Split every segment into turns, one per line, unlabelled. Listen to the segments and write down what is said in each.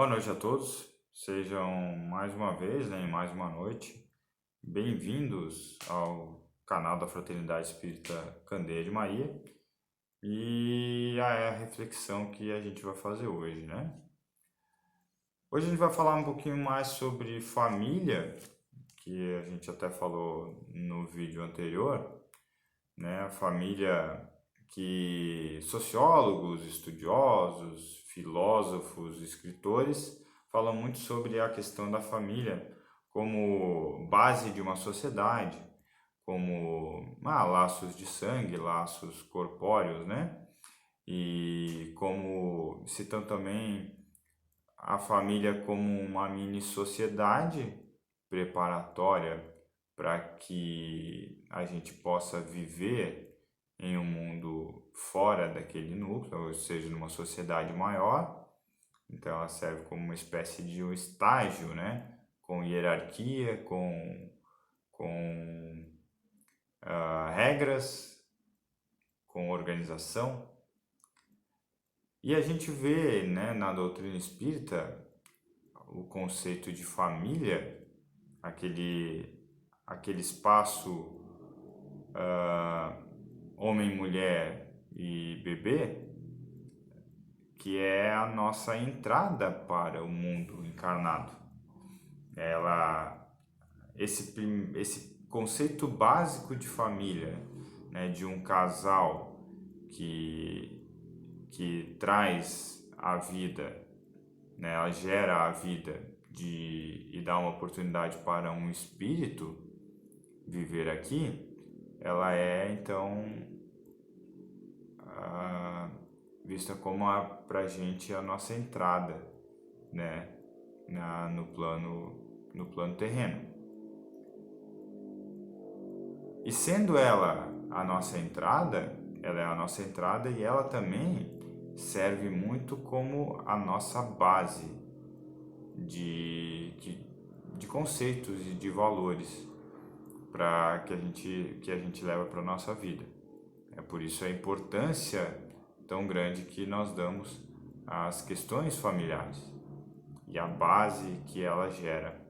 Boa noite a todos, sejam mais uma vez, em mais uma noite, bem-vindos ao canal da Fraternidade Espírita Candeia de Maria e a reflexão que a gente vai fazer hoje, né? Hoje a gente vai falar um pouquinho mais sobre família, que a gente até falou no vídeo anterior, né? A família que sociólogos, estudiosos, filósofos, escritores falam muito sobre a questão da família como base de uma sociedade, como laços de sangue, laços corpóreos, né? E como citam também a família como uma mini sociedade preparatória para que a gente possa viver em um mundo fora daquele núcleo, ou seja, numa sociedade maior. Então ela serve como uma espécie de um estágio, né? Com hierarquia, com regras, com organização. E a gente vê, né, na doutrina espírita o conceito de família, aquele, aquele espaço homem, mulher e bebê, que é a nossa entrada para o mundo encarnado. Ela, esse conceito básico de família, né, de um casal que traz a vida, né, ela gera a vida e dá uma oportunidade para um espírito viver aqui, ela é então vista como para a gente a nossa entrada, né, no plano terreno. E sendo ela a nossa entrada, ela é a nossa entrada e ela também serve muito como a nossa base de conceitos e de valores para que a gente leva para a nossa vida. É por isso a importância tão grande que nós damos às questões familiares e a base que ela gera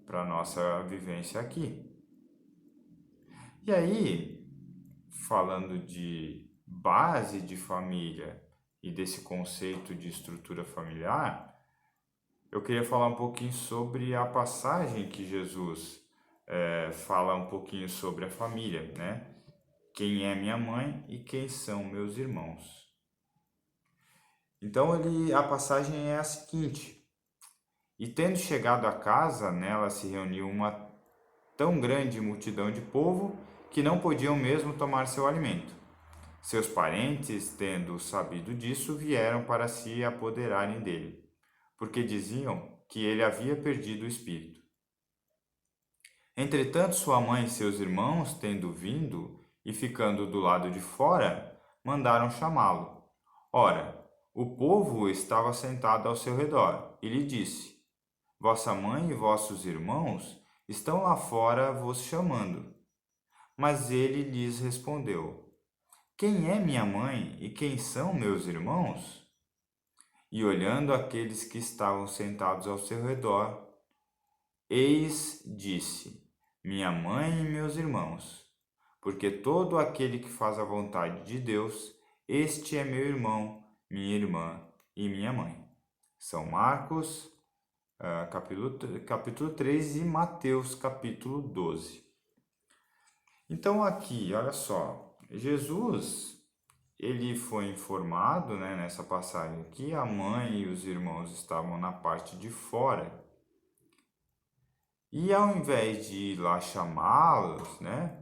para a nossa vivência aqui. E aí, falando de base de família e desse conceito de estrutura familiar, eu queria falar um pouquinho sobre a passagem que Jesus fala um pouquinho sobre a família, né? Quem é minha mãe e quem são meus irmãos. Então a passagem é a seguinte: e tendo chegado à casa, nela se reuniu uma tão grande multidão de povo que não podiam mesmo tomar seu alimento. Seus parentes, tendo sabido disso, vieram para se apoderarem dele, porque diziam que ele havia perdido o espírito. Entretanto, sua mãe e seus irmãos, tendo vindo e ficando do lado de fora, mandaram chamá-lo. Ora, o povo estava sentado ao seu redor, e lhe disse: Vossa mãe e vossos irmãos estão lá fora vos chamando. Mas ele lhes respondeu: Quem é minha mãe e quem são meus irmãos? E olhando aqueles que estavam sentados ao seu redor, eis, disse: Minha mãe e meus irmãos, porque todo aquele que faz a vontade de Deus, este é meu irmão, minha irmã e minha mãe. São Marcos, capítulo 3 e Mateus, capítulo 12. Então aqui, olha só, Jesus, ele foi informado, né, nessa passagem que a mãe e os irmãos estavam na parte de fora. E ao invés de ir lá chamá-los, né,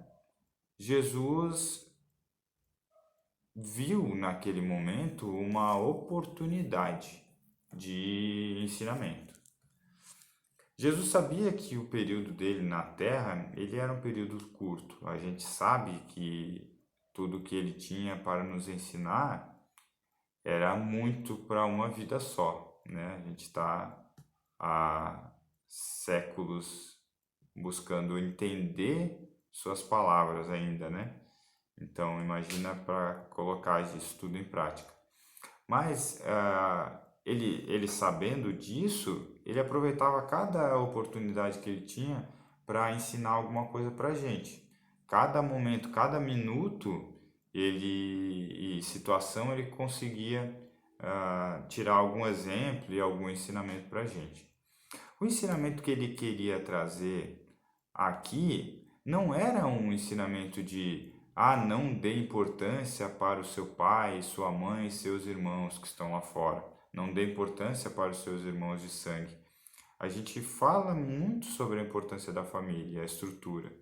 Jesus viu naquele momento uma oportunidade de ensinamento. Jesus sabia que o período dele na Terra, ele era um período curto. A gente sabe que tudo que ele tinha para nos ensinar era muito para uma vida só, né? A gente está há séculos buscando entender suas palavras ainda, né? Então imagina para colocar isso tudo em prática. Mas ele sabendo disso, ele aproveitava cada oportunidade que ele tinha para ensinar alguma coisa para a gente. Cada momento, cada minuto, e situação, ele conseguia tirar algum exemplo e algum ensinamento para a gente. O ensinamento que ele queria trazer aqui não era um ensinamento de não dê importância para o seu pai, sua mãe e seus irmãos que estão lá fora. Não dê importância para os seus irmãos de sangue. A gente fala muito sobre a importância da família, a estrutura,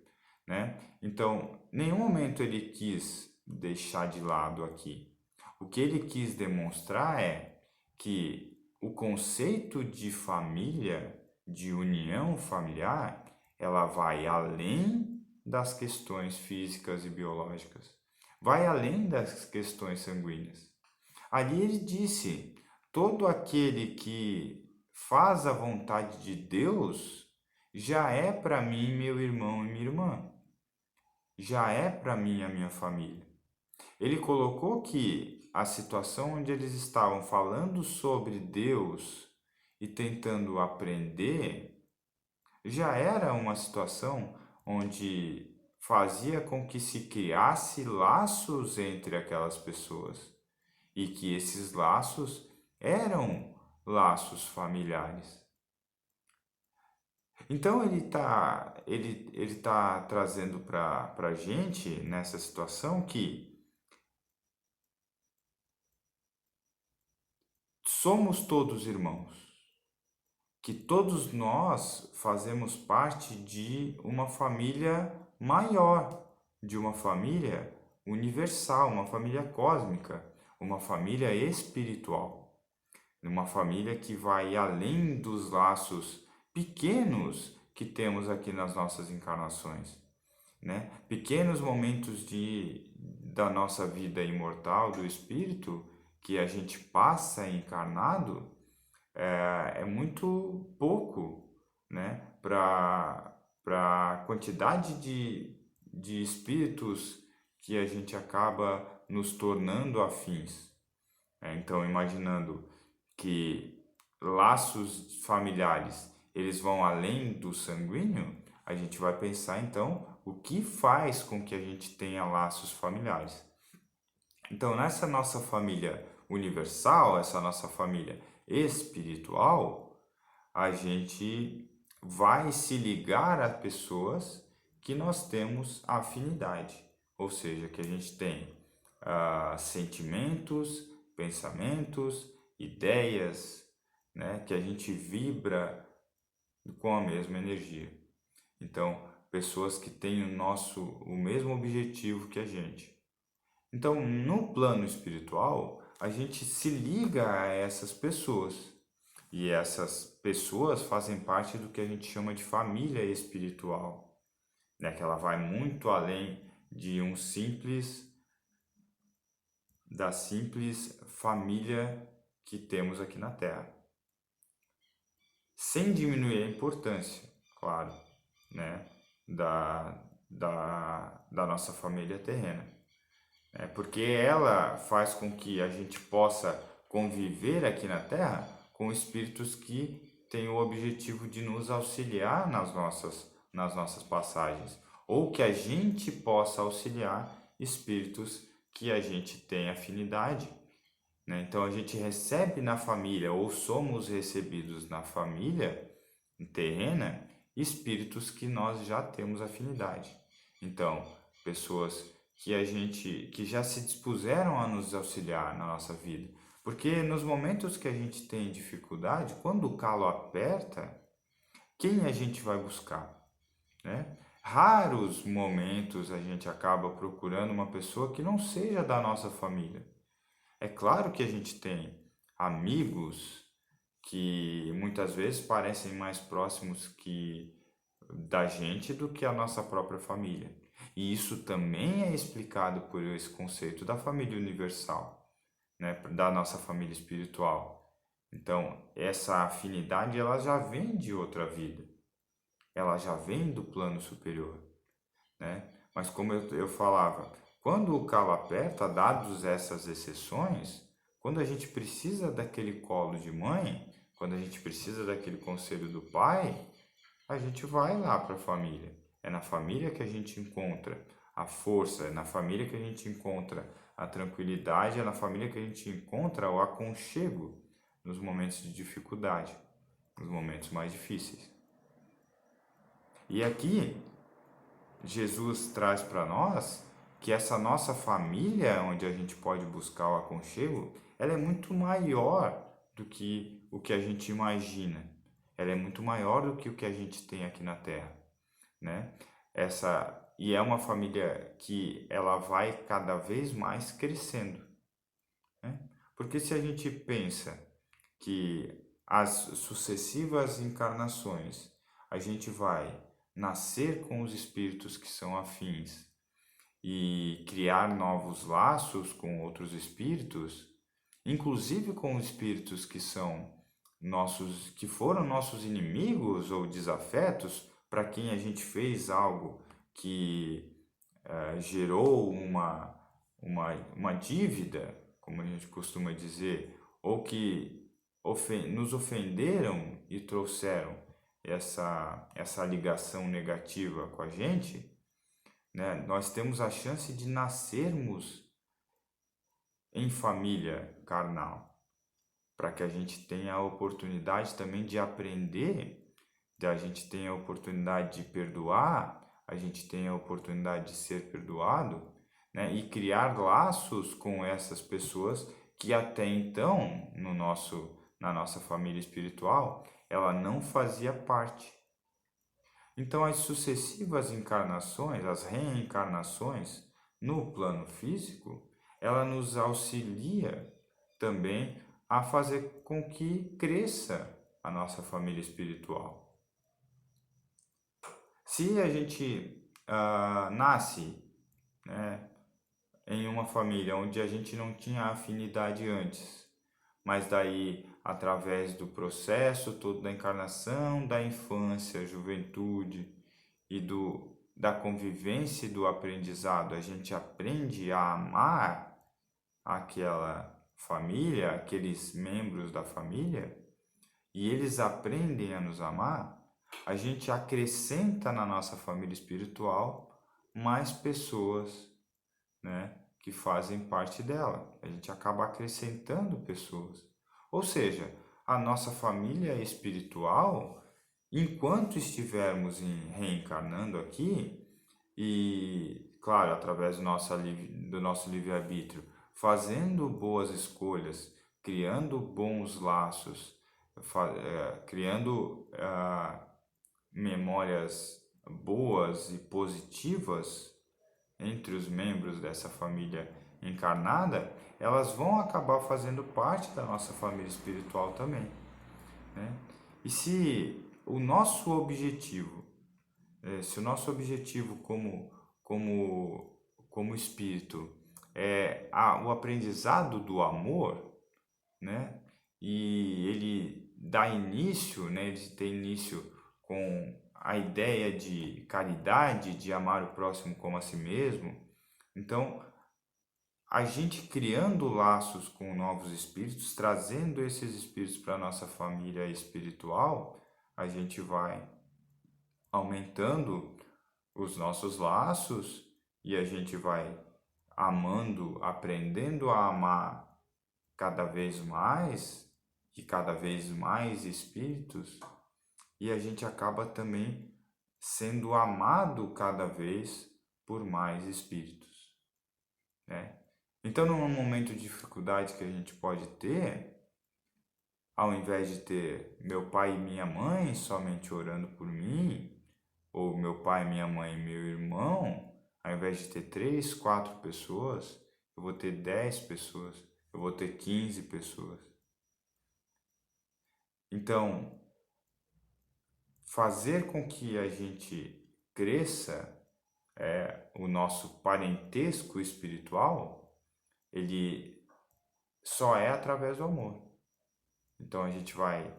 né? Então, em nenhum momento ele quis deixar de lado aqui. O que ele quis demonstrar é que o conceito de família, de união familiar, ela vai além das questões físicas e biológicas, vai além das questões sanguíneas. Ali ele disse: todo aquele que faz a vontade de Deus já é para mim meu irmão e minha irmã, já é para mim a minha família. Ele colocou que a situação onde eles estavam falando sobre Deus e tentando aprender já era uma situação onde fazia com que se criasse laços entre aquelas pessoas e que esses laços eram laços familiares. Então ele tá trazendo para a gente nessa situação que somos todos irmãos, que todos nós fazemos parte de uma família maior, de uma família universal, uma família cósmica, uma família espiritual, uma família que vai além dos laços pequenos que temos aqui nas nossas encarnações, né? Pequenos momentos da nossa vida imortal, do espírito, que a gente passa encarnado, é muito pouco, né? Para a quantidade de espíritos que a gente acaba nos tornando afins. Então, imaginando que laços familiares eles vão além do sanguíneo, a gente vai pensar então o que faz com que a gente tenha laços familiares. Então, nessa nossa família universal, essa nossa família espiritual, a gente vai se ligar a pessoas que nós temos afinidade, ou seja, que a gente tem sentimentos, pensamentos, ideias, né, que a gente vibra com a mesma energia. Então, pessoas que têm o mesmo objetivo que a gente. Então, no plano espiritual, a gente se liga a essas pessoas. E essas pessoas fazem parte do que a gente chama de família espiritual, né? Que ela vai muito além de da simples família que temos aqui na Terra. Sem diminuir a importância, claro, né? Da nossa família terrena. Porque ela faz com que a gente possa conviver aqui na Terra com espíritos que têm o objetivo de nos auxiliar nas nossas passagens, ou que a gente possa auxiliar espíritos que a gente tem afinidade, né? Então a gente recebe na família, ou somos recebidos na família terrena, espíritos que nós já temos afinidade. Então, pessoas que já se dispuseram a nos auxiliar na nossa vida. Porque nos momentos que a gente tem dificuldade, quando o calo aperta, quem a gente vai buscar, né? Raros momentos a gente acaba procurando uma pessoa que não seja da nossa família. É claro que a gente tem amigos que muitas vezes parecem mais próximos da gente do que a nossa própria família. E isso também é explicado por esse conceito da família universal, né, da nossa família espiritual. Então, essa afinidade ela já vem de outra vida, ela já vem do plano superior, né? Mas como eu falava, quando o calo aperta, dados essas exceções, Quando a gente precisa daquele colo de mãe, quando a gente precisa daquele conselho do pai, a gente vai lá para a família. É na família que a gente encontra a força, é na família que a gente encontra a tranquilidade, é na família que a gente encontra o aconchego nos momentos de dificuldade, nos momentos mais difíceis. E aqui, Jesus traz para nós que essa nossa família, onde a gente pode buscar o aconchego, ela é muito maior do que o que a gente imagina. Ela é muito maior do que o que a gente tem aqui na Terra, né? E é uma família que ela vai cada vez mais crescendo, né? Porque se a gente pensa que as sucessivas encarnações a gente vai nascer com os espíritos que são afins e criar novos laços com outros espíritos, inclusive com espíritos que são que foram nossos inimigos ou desafetos, para quem a gente fez algo que gerou uma dívida, como a gente costuma dizer, ou que nos ofenderam e trouxeram essa ligação negativa com a gente, né? Nós temos a chance de nascermos em família carnal, para que a gente tenha a oportunidade também de aprender, a gente tenha a oportunidade de perdoar, a gente tenha a oportunidade de ser perdoado, né? E criar laços com essas pessoas que até então, na nossa família espiritual, ela não fazia parte. Então, as sucessivas encarnações, as reencarnações no plano físico, ela nos auxilia também a fazer com que cresça a nossa família espiritual. Se a gente nasce, né, em uma família onde a gente não tinha afinidade antes, mas daí, através do processo todo da encarnação, da infância, juventude e da convivência e do aprendizado, a gente aprende a amar aquela família, aqueles membros da família, e eles aprendem a nos amar, a gente acrescenta na nossa família espiritual mais pessoas, né, que fazem parte dela. A gente acaba acrescentando pessoas. Ou seja, a nossa família espiritual, enquanto estivermos reencarnando aqui, e, claro, através do nosso livre-arbítrio, fazendo boas escolhas, criando bons laços, criando memórias boas e positivas entre os membros dessa família encarnada, elas vão acabar fazendo parte da nossa família espiritual também, né? E se o nosso objetivo como espírito é o aprendizado do amor, né? E ele dá início, né? Ele tem início com a ideia de caridade, de amar o próximo como a si mesmo. Então, a gente criando laços com novos espíritos, trazendo esses espíritos para a nossa família espiritual, a gente vai aumentando os nossos laços e a gente vai amando, aprendendo a amar cada vez mais e cada vez mais espíritos, e a gente acaba também sendo amado cada vez por mais espíritos, né? Então, num momento de dificuldade que a gente pode ter, ao invés de ter meu pai e minha mãe somente orando por mim, ou meu pai, minha mãe e meu irmão, ao invés de ter 3, 4 pessoas, eu vou ter 10 pessoas, eu vou ter 15 pessoas. Então, fazer com que a gente cresça o nosso parentesco espiritual, ele só é através do amor. Então, a gente vai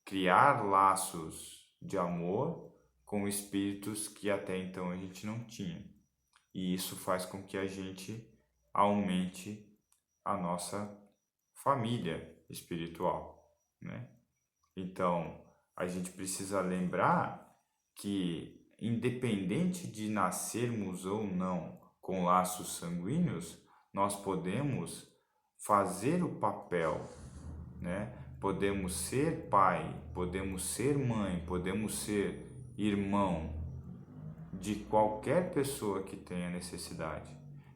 criar laços de amor com espíritos que até então a gente não tinha. E isso faz com que a gente aumente a nossa família espiritual, né? Então, a gente precisa lembrar que, independente de nascermos ou não com laços sanguíneos, nós podemos fazer o papel, né? Podemos ser pai, podemos ser mãe, podemos ser irmão de qualquer pessoa que tenha necessidade,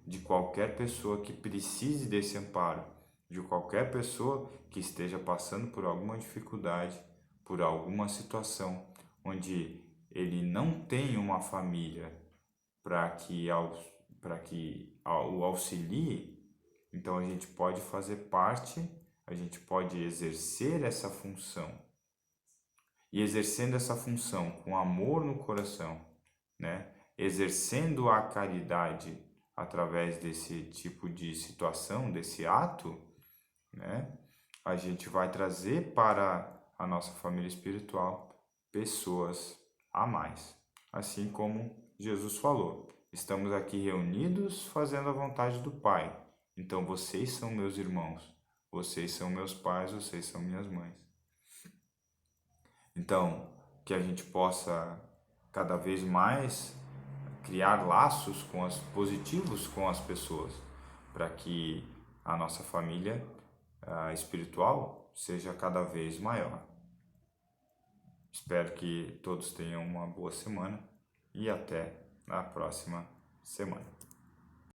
de qualquer pessoa que precise desse amparo, de qualquer pessoa que esteja passando por alguma dificuldade, por alguma situação onde ele não tem uma família para que o auxilie. Então a gente pode fazer parte, a gente pode exercer essa função. E exercendo essa função com amor no coração, né? Exercendo a caridade através desse tipo de situação, desse ato, né? A gente vai trazer para a nossa família espiritual pessoas a mais. Assim como Jesus falou, estamos aqui reunidos fazendo a vontade do Pai. Então vocês são meus irmãos, vocês são meus pais, vocês são minhas mães. Então, que a gente possa cada vez mais criar laços positivos com as pessoas, para que a nossa família espiritual seja cada vez maior. Espero que todos tenham uma boa semana e até a próxima semana.